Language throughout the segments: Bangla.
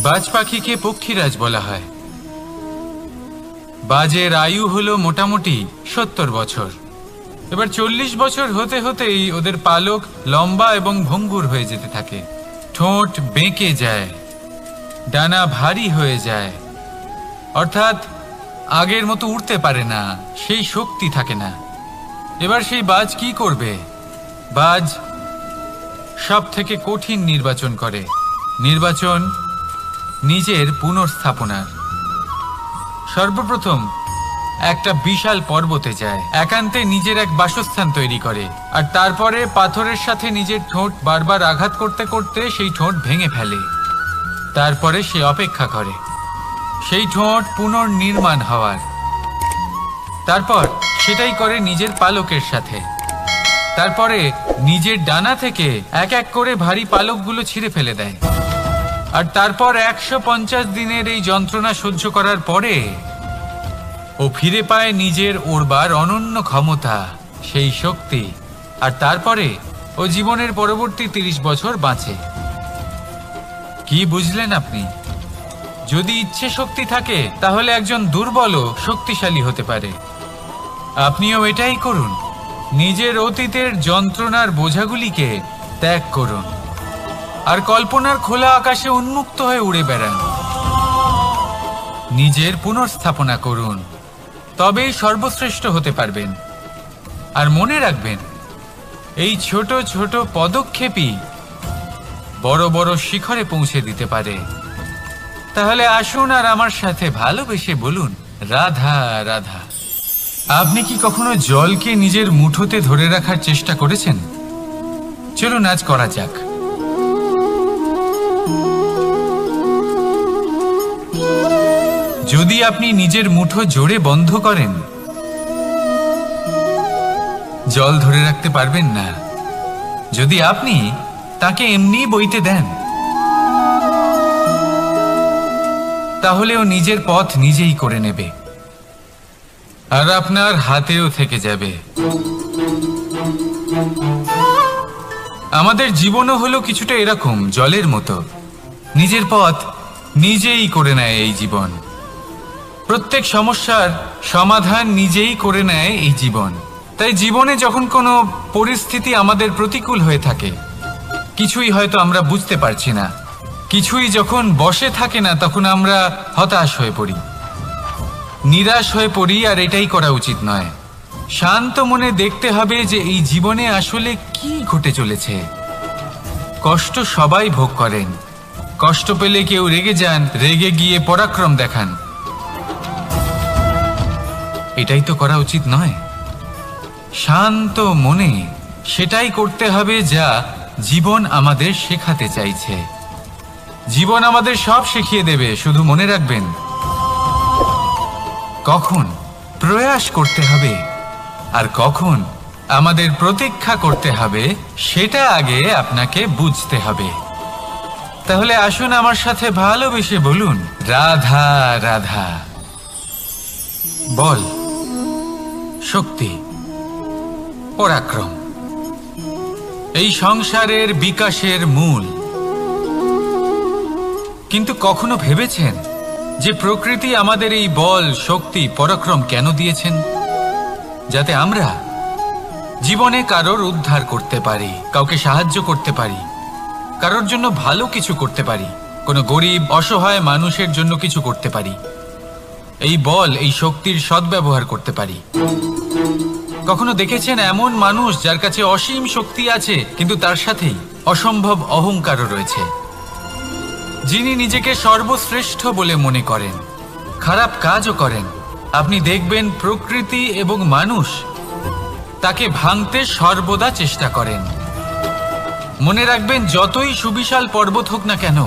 বাজ পাখিকে পক্ষীরাজ বলা হয়। বাজের আয়ু হলো মোটামুটি 70 বছর। এবার 40 বছর হতে হতেই ওদের পালক লম্বা এবং ভঙ্গুর হয়ে যেতে থাকে, ঠোঁট বেঁকে যায়, ডানা ভারী হয়ে যায়, অর্থাৎ আগের মতো উড়তে পারে না, সেই শক্তি থাকে না। এবার সেই বাজ কি করবে? বাজ সব থেকে কঠিন নির্বাচন করে, নির্বাচন নিজের পুনর্স্থাপনার। সর্বপ্রথম একটা বিশাল পর্বতে যায়, একান্তে নিজের এক বাসস্থান তৈরি করে, আর তারপরে পাথরের সাথে নিজের ঠোঁট বারবার আঘাত করতে করতে সেই ঠোঁট ভেঙে ফেলে। তারপরে সে অপেক্ষা করে সেই ঠোঁট পুনর্নির্মাণ হওয়ার। তারপর সেটাই করে নিজের পালকের সাথে। তারপরে নিজের ডানা থেকে এক এক করে ভারী পালকগুলো ছিঁড়ে ফেলে দেয়। আর তারপর 150 দিনের এই যন্ত্রণা সহ্য করার পরে ও ফিরে পায় নিজের ওড়বার অনন্য ক্ষমতা, সেই শক্তি। আর তারপরে ও জীবনের পরবর্তী 30 বছর বাঁচে। কি বুঝলেন আপনি? যদি ইচ্ছে শক্তি থাকে তাহলে একজন দুর্বলও শক্তিশালী হতে পারে। আপনিও এটাই করুন, নিজের অতীতের যন্ত্রণার বোঝাগুলিকে ত্যাগ করুন আর কল্পনার খোলা আকাশে উন্মুক্ত হয়ে উড়ে বেড়ান। নিজের পুনর্স্থাপনা করুন, তবেই সর্বশ্রেষ্ঠ হতে পারবেন। আর মনে রাখবেন, এই ছোট ছোট পদক্ষেপই বড় বড় শিখরে পৌঁছে দিতে পারে। তাহলে আসুন আর আমার সাথে ভালোবেসে বলুন, রাধা রাধা। আপনি কি কখনো জলকে নিজের মুঠোতে ধরে রাখার চেষ্টা করেছেন? চলুন আজ করা যাক। যদি আপনি নিজের মুঠো জোরে বন্ধ করেন, জল ধরে রাখতে পারবেন না। যদি আপনি তাকে এমনি বইতে দেন, তাহলে ও নিজের পথ নিজেই করে নেবে আর আপনার হাতেও থেকে যাবে। আমাদের জীবনও হলো কিছুটা এরকম, জলের মতো। নিজের পথ নিজেই করে নেয় এই জীবন। প্রত্যেক সমস্যার সমাধান নিজেই করে নেয় এই জীবন। তাই জীবনে যখন কোনো পরিস্থিতি আমাদের প্রতিকূল হয়ে থাকে, কিছুই হয়তো আমরা বুঝতে পারছি না, কিছুই যখন বসে থাকে না, তখন আমরা হতাশ হয়ে পড়ি, নিরাশ হয়ে পড়ি। আর এটাই করা উচিত নয়। শান্ত মনে দেখতে হবে যে এই জীবনে আসলে কি ঘটে চলেছে। কষ্ট সবাই ভোগ করেন। কষ্ট পেলে কেউ রেগে যান, রেগে গিয়ে পরাক্রম দেখান। এটাই তো করা উচিত নয়। শান্ত মনে সেটাই করতে হবে যা জীবন আমাদের শেখাতে চাইছে। জীবন আমাদের সব শিখিয়ে দেবে, শুধু মনে রাখবেন কখন প্রয়াস করতে হবে আর কখন আমাদের প্রতীক্ষা করতে হবে, সেটা আগে আপনাকে বুঝতে হবে। তাহলে আসুন আমার সাথে ভালোবেসে বলুন, রাধা রাধা। বল, শক্তি, পরাক্রম এই সংসারের বিকাশের মূল। কিন্তু কখনো ভেবেছেন যে প্রকৃতি আমাদের এই বল, শক্তি, পরাক্রম কেন দিয়েছেন? যাতে আমরা জীবনে কারোর উদ্ধার করতে পারি, কাউকে সাহায্য করতে পারি, কারোর জন্য ভালো কিছু করতে পারি, কোনো গরিব অসহায় মানুষের জন্য কিছু করতে পারি। এই বল, এই শক্তির সদ্ব্যবহার করতে পারি। কখনো দেখেছেন এমন মানুষ যার কাছে অসীম শক্তি আছে, কিন্তু তার সাথেই অসম্ভব অহংকারও রয়েছে? যিনি নিজেকে সর্বশ্রেষ্ঠ বলে মনে করেন, খারাপ কাজও করেন। আপনি দেখবেন প্রকৃতি এবং মানুষ তাকে ভাঙতে সর্বদা চেষ্টা করেন। মনে রাখবেন, যতই সুবিশাল পর্বত হোক না কেন,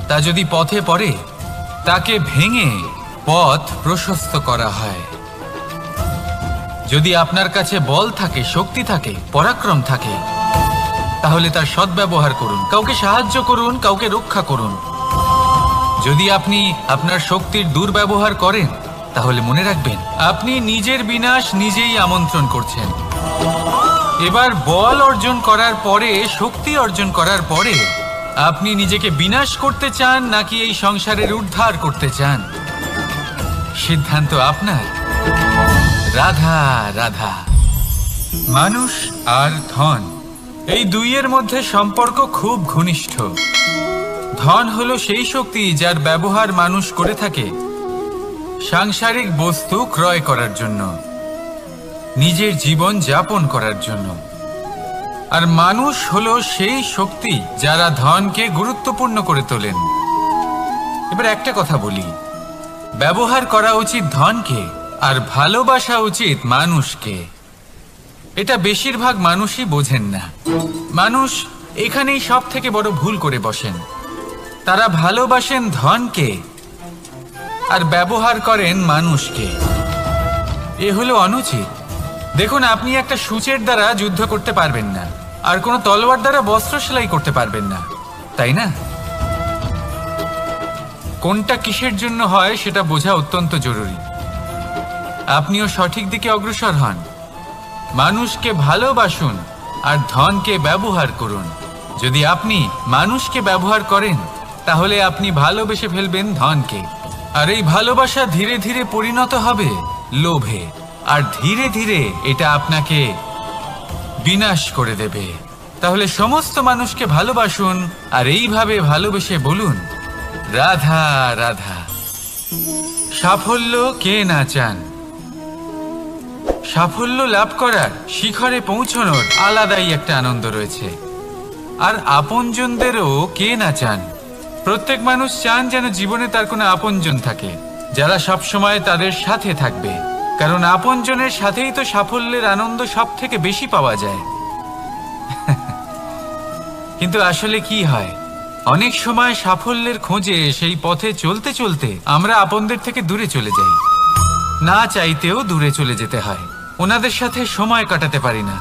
তা যদি পথে পড়ে, তাকে ভেঙে পথ প্রশস্ত করা হয়। যদি আপনার কাছে বল থাকে, শক্তি থাকে, পরাক্রম থাকে, তাহলে তার সদ্ব্যবহার করুন, কাউকে সাহায্য করুন, কাউকে রক্ষা করুন। যদি আপনি আপনার শক্তির দুর্ব্যবহার করেন, তাহলে মনে রাখবেন আপনি নিজের বিনাশ নিজেই আমন্ত্রণ করছেন। এবার বল অর্জন করার পরে, শক্তি অর্জন করার পরে আপনি নিজেকে বিনাশ করতে চান নাকি এই সংসারের উদ্ধার করতে চান? সিদ্ধান্ত আপনার। রাধা রাধা। মানুষ আর ধন, এই দুইয়ের মধ্যে সম্পর্ক খুব ঘনিষ্ঠ। ধন হলো সেই শক্তি যার ব্যবহার মানুষ করে থাকে সাংসারিক বস্তু ক্রয় করার জন্য, নিজের জীবন যাপন করার জন্য। আর মানুষ হলো সেই শক্তি যারা ধনকে গুরুত্বপূর্ণ করে তোলেন। এবার একটা কথা বলি, ব্যবহার করা উচিত ধনকে আর ভালোবাসা উচিত মানুষকে। এটা বেশিরভাগ মানুষই বোঝেন না। মানুষ এখানেই সব থেকে বড় ভুল করে বসেন। তারা ভালোবাসেন ধনকে আর ব্যবহার করেন মানুষকে। এ হলো অনুচিত। দেখুন, আপনি একটা সূচের দ্বারা যুদ্ধ করতে পারবেন না, আর কোনো তলোয়ার দ্বারা বস্ত্র সেলাই করতে পারবেন না, তাই না? কোনটা কিসের জন্য হয় সেটা বোঝা অত্যন্ত জরুরি। আপনিও সঠিক দিকে অগ্রসর হন। মানুষকে ভালোবাসুন আর ধনকে ব্যবহার করুন। যদি আপনি মানুষকে ব্যবহার করেন তাহলে আপনি ভালোবেসে ফেলবেন ধনকে, আর এই ভালোবাসা ধীরে ধীরে পরিণত হবে লোভে, আর ধীরে ধীরে এটা আপনাকে বিনাশ করে দেবে। তাহলে সমস্ত মানুষকে ভালোবাসুন আর এইভাবে ভালোবেসে বলুন, রাধা রাধা। সাফল্য কে না চান? সাফল্য লাভ করার, শিখরে পৌঁছানোর আলাদাই একটা আনন্দ রয়েছে। আর আপনজনদেরও কে না চান? প্রত্যেক মানুষ চান যেন জীবনে তার কোনো আপনজন থাকে, যারা সব সময় তাদের সাথে থাকবে। কারণ আপনজনের সাথেই তো সাফল্যের আনন্দ সব থেকে বেশি পাওয়া যায়। কিন্তু আসলে কি হয়, অনেক সময় সাফল্যের খোঁজে সেই পথে চলতে চলতে আমরা আপনদের থেকে দূরে চলে যাই। না চাইতেও দূরে চলে যেতে হয়, ওনাদের সাথে সময় কাটাতে পারি না।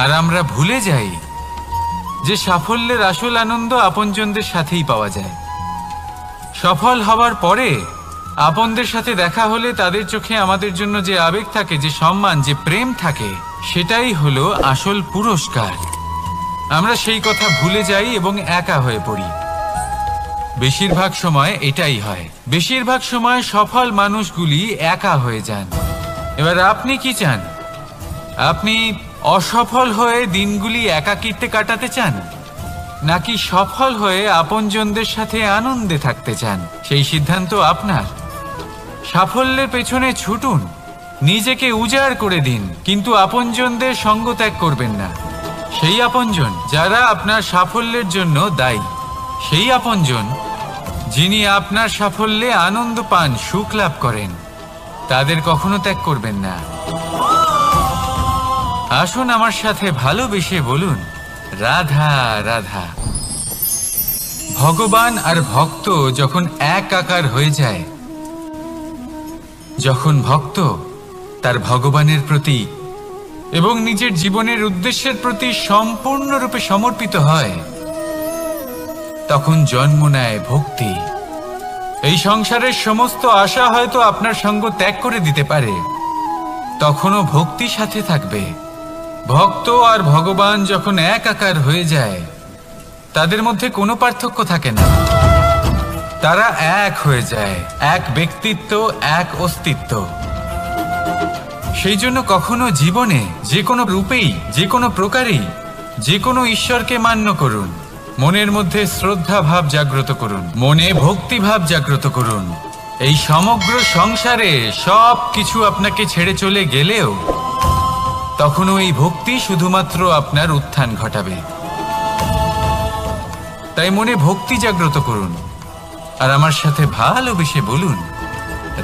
আর আমরা ভুলে যাই যে সাফল্যের আসল আনন্দ আপনজনদের সাথেই পাওয়া যায়। সফল হওয়ার পরে আপনদের সাথে দেখা হলে তাদের চোখে আমাদের জন্য যে আবেগ থাকে, যে সম্মান, যে প্রেম থাকে, সেটাই হলো আসল পুরস্কার। আমরা সেই কথা ভুলে যাই এবং একা হয়ে পড়ি। বেশিরভাগ সময় এটাই হয়। বেশিরভাগ সময় সফল মানুষগুলি একা হয়ে যান। এবার আপনি কি চান? আপনি অসফল হয়ে দিনগুলি একাকিত্বে কাটাতে চান, নাকি সফল হয়ে আপনজনদের সাথে আনন্দে থাকতে চান? সেই সিদ্ধান্ত আপনার। সাফল্যের পেছনে ছুটুন, নিজেকে উজাড় করে দিন, কিন্তু আপনজনদের সঙ্গ ত্যাগ করবেন না। সেই আপনজন যারা আপনার সাফল্যের জন্য দায়ী, সেই আপনজন যিনি আপনার সাফল্যে আনন্দ পান, সুখ লাভ করেন, তাদের কখনো ত্যাগ করবেন না। আসুন আমার সাথে ভালোবেসে বলুন, রাধা রাধা। ভগবান আর ভক্ত যখন একাকার হয়ে যায়, যখন ভক্ত তার ভগবানের প্রতি এবং নিজের জীবনের উদ্দেশ্যের প্রতি সম্পূর্ণরূপে সমর্পিত হয়, তখন জন্ম নেয় ভক্তি। এই সংসারের সমস্ত আশা হয়তো আপনার সঙ্গ ত্যাগ করে দিতে পারে, তখনও ভক্তি সাথে থাকবে। ভক্ত আর ভগবান যখন একাকার হয়ে যায়, তাদের মধ্যে কোনো পার্থক্য থাকে না। তারা এক হয়ে যায়, এক ব্যক্তিত্ব, এক অস্তিত্ব। সেই জন্য কখনো জীবনে যে কোনো রূপেই, যে কোনো প্রকারেই, যে কোনো ঈশ্বরকে মান্য করুন। মনের মধ্যে শ্রদ্ধা ভাব জাগ্রত করুন, মনে ভক্তি ভাব জাগ্রত করুন। এই সমগ্র সংসারে সব কিছু আপনাকে ছেড়ে চলে গেলেও তখনও এই ভক্তি শুধুমাত্র আপনার উত্থান ঘটাবে। তাই মনে ভক্তি জাগ্রত করুন আর আমার সাথে ভালোবেসে বলুন,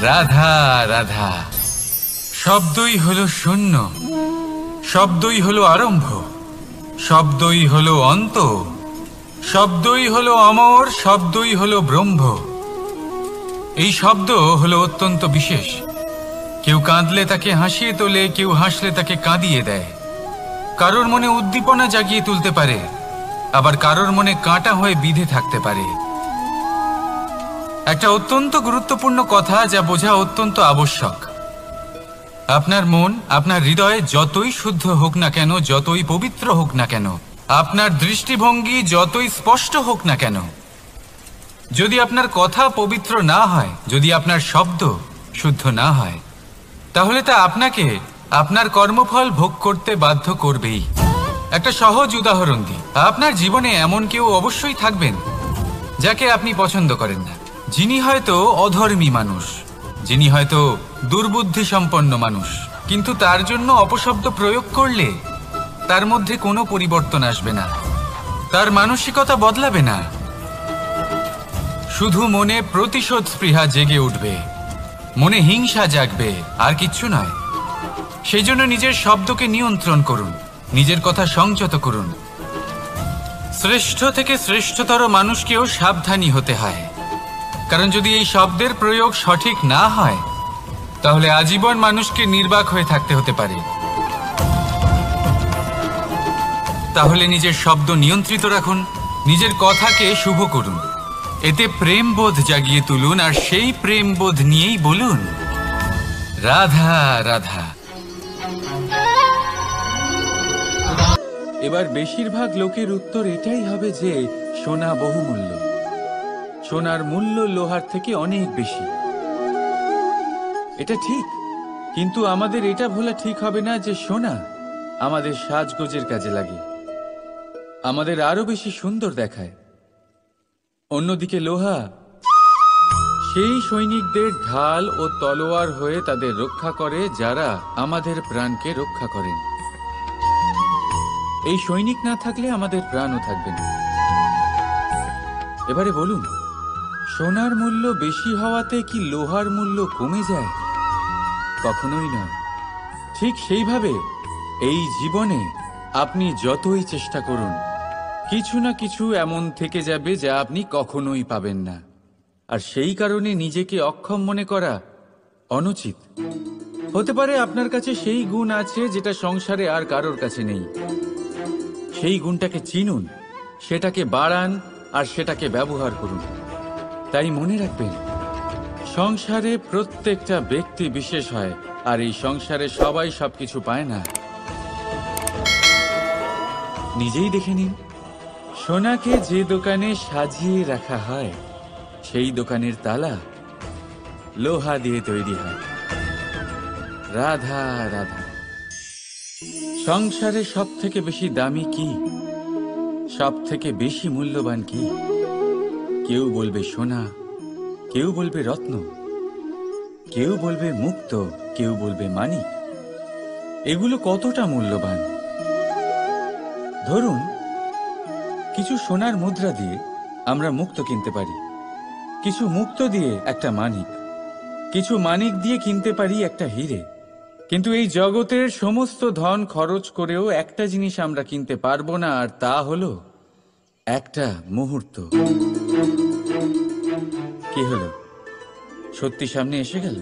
রাধা রাধা। শব্দই হলো শূন্য, শব্দই হলো আরম্ভ, শব্দই হলো অন্ত, শব্দই হলো অমর, শব্দই হলো ব্রহ্ম। এই শব্দ হলো অত্যন্ত বিশেষ। কেউ কাঁদলে তাকে হাসিয়ে তোলে, কেউ হাসলে তাকে কাঁদিয়ে দেয়। কারোর মনে উদ্দীপনা জাগিয়ে তুলতে পারে, আবার কারোর মনে কাঁটা হয়ে বিঁধে থাকতে পারে। একটা অত্যন্ত গুরুত্বপূর্ণ কথা যা বোঝা অত্যন্ত আবশ্যক। আপনার মন, আপনার হৃদয় যতই শুদ্ধ হোক না কেন, যতই পবিত্র হোক না কেন, আপনার দৃষ্টিভঙ্গি যতই স্পষ্ট হোক না কেন, যদি আপনার কথা পবিত্র না হয়, যদি আপনার শব্দ শুদ্ধ না হয়, তাহলে তা আপনাকে আপনার কর্মফল ভোগ করতে বাধ্য করবেই। একটা সহজ উদাহরণ দিই। আপনার জীবনে এমন কেউ অবশ্যই থাকবেন যাকে আপনি পছন্দ করেন না, যিনি হয়তো অধর্মী মানুষ, যিনি হয়তো দুর্বুদ্ধি সম্পন্ন মানুষ, কিন্তু তার জন্য অপশব্দ প্রয়োগ করলে তার মধ্যে কোনো পরিবর্তন আসবে না, তার মানসিকতা বদলাবে না, শুধু মনে প্রতিশোধ স্পৃহা জেগে উঠবে, মনে হিংসা জাগবে, আর কিচ্ছু নয়। সেই জন্য নিজের শব্দকে নিয়ন্ত্রণ করুন, নিজের কথা সংযত করুন। শ্রেষ্ঠ থেকে শ্রেষ্ঠতর মানুষকেও সাবধানী হতে হয়, কারণ যদি এই শব্দের প্রয়োগ সঠিক না হয়, তাহলে আজীবন মানুষকে নির্বাক হয়ে থাকতে হতে পারে। তাহলে নিজের শব্দ নিয়ন্ত্রিত রাখুন, নিজের কথাকে শুভ করুন, এতে প্রেমবোধ জাগিয়ে তুলুন, আর সেই প্রেমবোধ নিয়েই বলুন, রাধা রাধা। এবার বেশিরভাগ লোকের উত্তর এটাই হবে যে সোনা বহুমূল্য, সোনার মূল্য লোহার থেকে অনেক বেশি। এটা ঠিক, কিন্তু আমাদের এটা ভোলা ঠিক হবে না যে সোনা আমাদের সাজগোজের কাজে লাগে, আমাদের আরো বেশি সুন্দর দেখায়। অন্যদিকে লোহা সেই সৈনিকদের ঢাল ও তলোয়ার হয়ে তাদের রক্ষা করে যারা আমাদের প্রাণকে রক্ষা করেন। এই সৈনিক না থাকলে আমাদের প্রাণও থাকবে না। এবারে বলুন, সোনার মূল্য বেশি হওয়াতে কি লোহার মূল্য কমে যায়? কখনোই নয়। ঠিক সেইভাবে এই জীবনে আপনি যতই চেষ্টা করুন, কিছু না কিছু এমন থেকে যাবে যা আপনি কখনোই পাবেন না, আর সেই কারণে নিজেকে অক্ষম মনে করা অনুচিত। হতে পারে আপনার কাছে সেই গুণ আছে যেটা সংসারে আর কারোর কাছে নেই। সেই গুণটাকে চিনুন, সেটাকে বাড়ান, আর সেটাকে ব্যবহার করুন। তাই মনে রাখবেন, সংসারে প্রত্যেকটা ব্যক্তি বিশেষ হয়, আর এই সংসারে সবাই সবকিছু পায় না। নিজেই দেখে নিন, সোনাকে যে দোকানে সাজিয়ে রাখা হয়, সেই দোকানের তালা লোহা দিয়ে তৈরি হয়। রাধা রাধা। সংসারে সব থেকে বেশি দামি কি, সব থেকে বেশি মূল্যবান কি? কেউ বলবে সোনা, কেউ বলবে রত্ন, কেউ বলবে মুক্ত, কেউ বলবে মানিক। এগুলো কতটা মূল্যবান? ধরুন, কিছু সোনার মুদ্রা দিয়ে আমরা মুক্ত কিনতে পারি, কিছু মুক্ত দিয়ে একটা মানিক, কিছু মানিক দিয়ে কিনতে পারি একটা হিরে। কিন্তু এই জগতের সমস্ত ধন খরচ করেও একটা জিনিস আমরা কিনতে পারবো না, আর তা হলো একটা মুহূর্ত। কি হলো? সত্যি সামনে এসে গেল।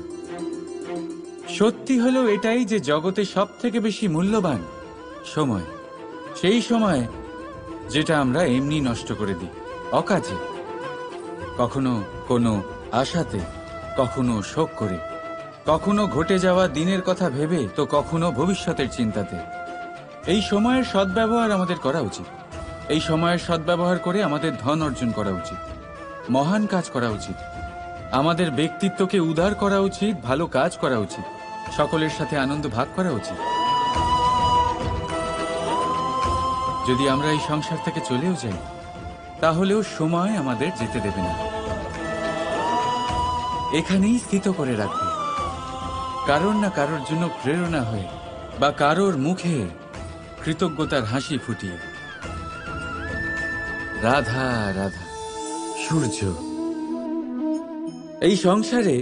সত্যি হলো এটাই যে জগতে সব থেকে বেশি মূল্যবান সময়, সেই সময় যেটা আমরা এমনি নষ্ট করে দিই, অকাজে, কখনো কোনো আশাতে, কখনো শোক করে, কখনো ঘটে যাওয়া দিনের কথা ভেবে, তো কখনো ভবিষ্যতের চিন্তাতে। এই সময়ের সদ্ব্যবহার আমাদের করা উচিত। এই সময়ের সদ্ব্যবহার করে আমাদের ধন অর্জন করা উচিত, মহান কাজ করা উচিত, আমাদের ব্যক্তিত্বকে উদার করা উচিত, ভালো কাজ করা উচিত, সকলের সাথে আনন্দ ভাগ করা উচিত। যদি আমরা এই সংসার থেকে চলেও যাই, তাহলেও সময় আমাদের যেতে দেবে না, এখানেই স্থিত করে রাখবে, কারোর না কারোর জন্য প্রেরণা হয়ে, বা কারোর মুখে কৃতজ্ঞতার হাসি ফুটিয়ে। রাধা রাধা। সূর্য এই সংসারে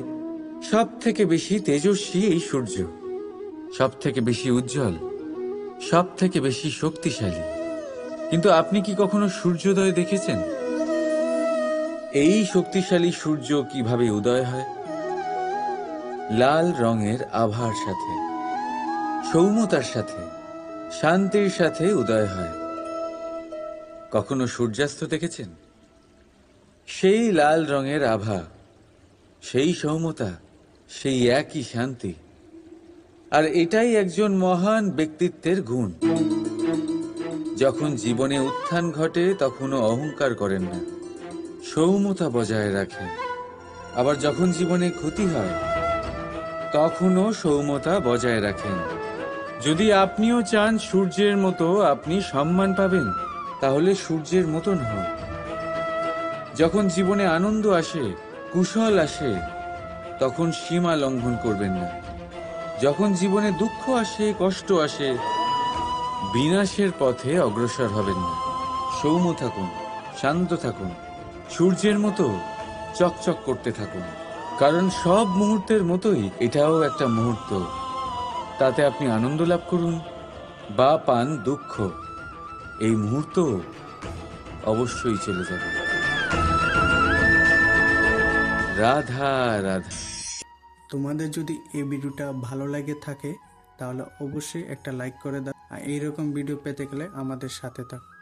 সব থেকে বেশি তেজস্বী, এই সূর্য সব থেকে বেশি উজ্জ্বল, সব থেকে বেশি শক্তিশালী। কিন্তু আপনি কি কখনো সূর্যোদয় দেখেছেন? এই শক্তিশালী সূর্য কিভাবে উদয় হয়? লাল রঙের আভার সাথে, সৌম্যতার সাথে, শান্তির সাথে উদয় হয়। কখনো সূর্যাস্ত দেখেছেন? সেই লাল রঙের আভা, সেই সৌম্যতা, সেই একই শান্তি। আর এটাই একজন মহান ব্যক্তিত্বের গুণ। যখন জীবনে উত্থান ঘটে তখনও অহংকার করেন না, সৌম্যতা বজায় রাখেন। আবার যখন জীবনে ক্ষতি হয় তখনও সৌম্যতা বজায় রাখেন। যদি আপনিও চান সূর্যের মতো আপনি সম্মান পাবেন, তাহলে সূর্যের মতন হন। যখন জীবনে আনন্দ আসে, কুশল আসে, তখন সীমা লঙ্ঘন করবেন না। যখন জীবনে দুঃখ আসে, কষ্ট আসে, বিনাশের পথে অগ্রসর হবেন না। সৌম্য থাকুন, শান্ত থাকুন, সূর্যের মতো চকচক করতে থাকুন। কারণ সব মুহূর্তের মতোই এটাও একটা মুহূর্ত। তাতে আপনি আনন্দ লাভ করুন বা পান দুঃখ, এই মুহূর্ত অবশ্যই চলে যাবে। রাধা রাধা। তোমাদের যদি এই ভিডিওটা ভালো লাগে থাকে তাহলে অবশ্যই একটা লাইক করে দাও, আর এইরকম ভিডিও পেতে গেলে আমাদের সাথে থাকো।